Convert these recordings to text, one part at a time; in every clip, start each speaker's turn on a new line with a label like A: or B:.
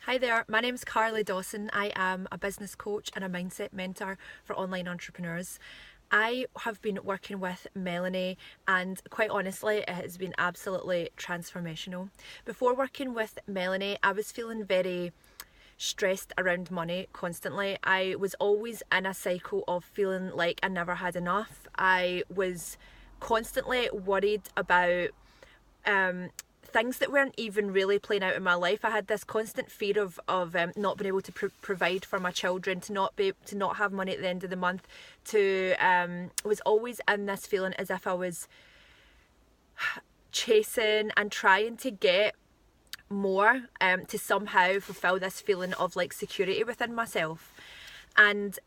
A: Hi there, my name's Carly Dawson. I am a business coach and a mindset mentor for online entrepreneurs. I have been working with Melanie, and quite honestly, it has been absolutely transformational. Before working with Melanie, I was feeling very stressed around money constantly. I was always in a cycle of feeling like I never had enough. I was constantly worried about things that weren't even really playing out in my life. I had this constant fear of not being able to provide for my children, to not have money at the end of the month. Was always in this feeling as if I was chasing and trying to get more to somehow fulfill this feeling of like security within myself. And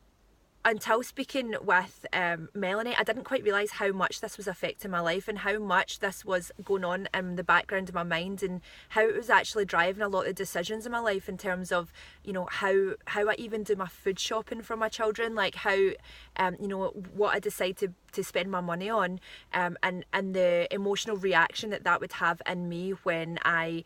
A: until speaking with Melanie, I didn't quite realise how much this was affecting my life and how much this was going on in the background of my mind, and how it was actually driving a lot of decisions in my life in terms of, how I even do my food shopping for my children, like how, what I decide to spend my money on, and the emotional reaction that would have in me when I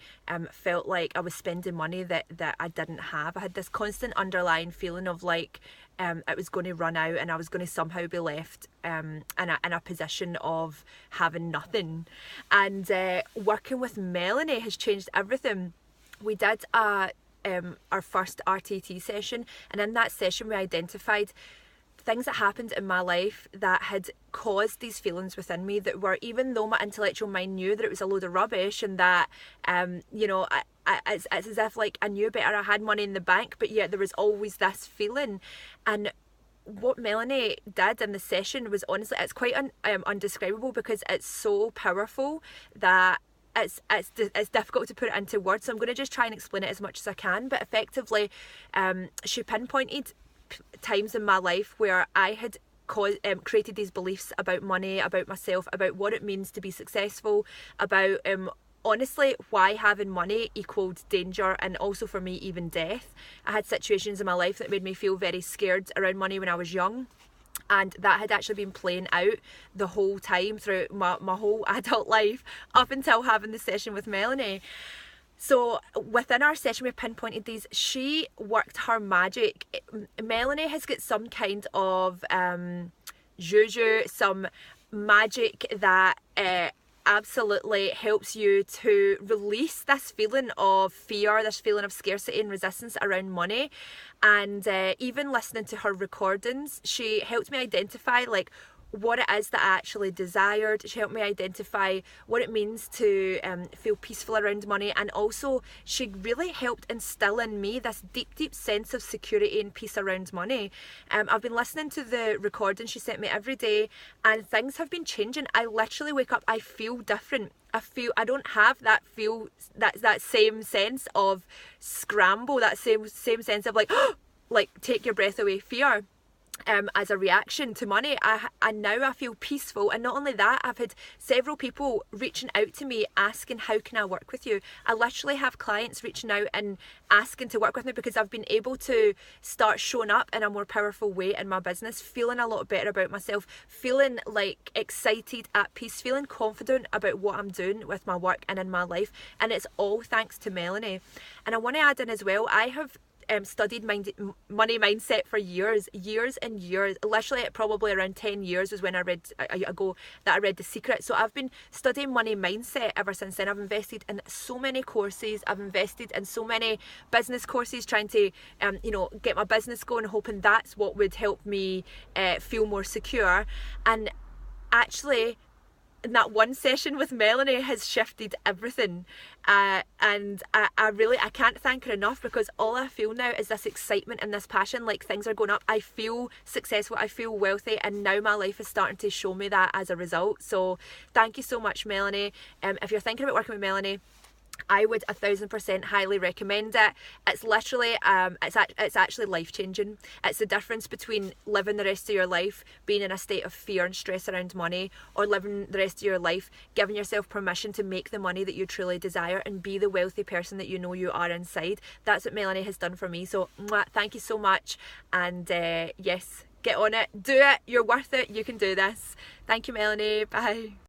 A: felt like I was spending money that I didn't have. I had this constant underlying feeling of like, it was going to run out and I was going to somehow be left in a position of having nothing. And working with Melanie has changed everything. We did our first RTT session, and in that session we identified things that happened in my life that had caused these feelings within me, that were, even though my intellectual mind knew that it was a load of rubbish and that it's as if like I knew better, I had money in the bank, but yet there was always this feeling. And what Melanie did in the session was, honestly, it's quite undescribable, because it's so powerful that it's difficult to put it into words. So I'm going to just try and explain it as much as I can. But effectively, she pinpointed times in my life where I had created these beliefs about money, about myself, about what it means to be successful, about honestly why having money equaled danger, and also for me even death. I had situations in my life that made me feel very scared around money when I was young, and that had actually been playing out the whole time through my whole adult life up until having the session with Melanie. So within our session we pinpointed these. She worked her magic. Melanie has got some kind of juju, some magic that absolutely helps you to release this feeling of fear, this feeling of scarcity and resistance around money. And even listening to her recordings, she helped me identify like what it is that I actually desired. She helped me identify what it means to feel peaceful around money, and also she really helped instill in me this deep sense of security and peace around money. I've been listening to the recording she sent me every day, and things have been changing. I literally wake up, I feel different. I don't have that same sense of scramble, that same sense of like like take your breath away fear. As a reaction to money, and now I feel peaceful. And not only that, I've had several people reaching out to me asking, how can I work with you? I literally have clients reaching out and asking to work with me because I've been able to start showing up in a more powerful way in my business, feeling a lot better about myself, feeling like excited, at peace, feeling confident about what I'm doing with my work and in my life. And it's all thanks to Melanie. And I want to add in as well, I have studied money mindset for years and years. Literally probably around 10 years was when I read The C.Ht. So I've been studying money mindset ever since then. I've invested in so many courses. I've invested in so many business courses, trying to get my business going, hoping that's what would help me feel more secure. And actually, in that one session with Melanie has shifted everything, and I can't thank her enough, because all I feel now is this excitement and this passion, like things are going up. I feel successful, I feel wealthy, and now my life is starting to show me that as a result. So thank you so much, Melanie. If you're thinking about working with Melanie, I would 1000% highly recommend it. It's literally it's actually life-changing. It's the difference between living the rest of your life being in a state of fear and stress around money, or living the rest of your life giving yourself permission to make the money that you truly desire and be the wealthy person that you know you are inside. That's what Melanie has done for me. So thank you so much. And yes, get on it, do it, you're worth it, you can do this. Thank you, Melanie. Bye.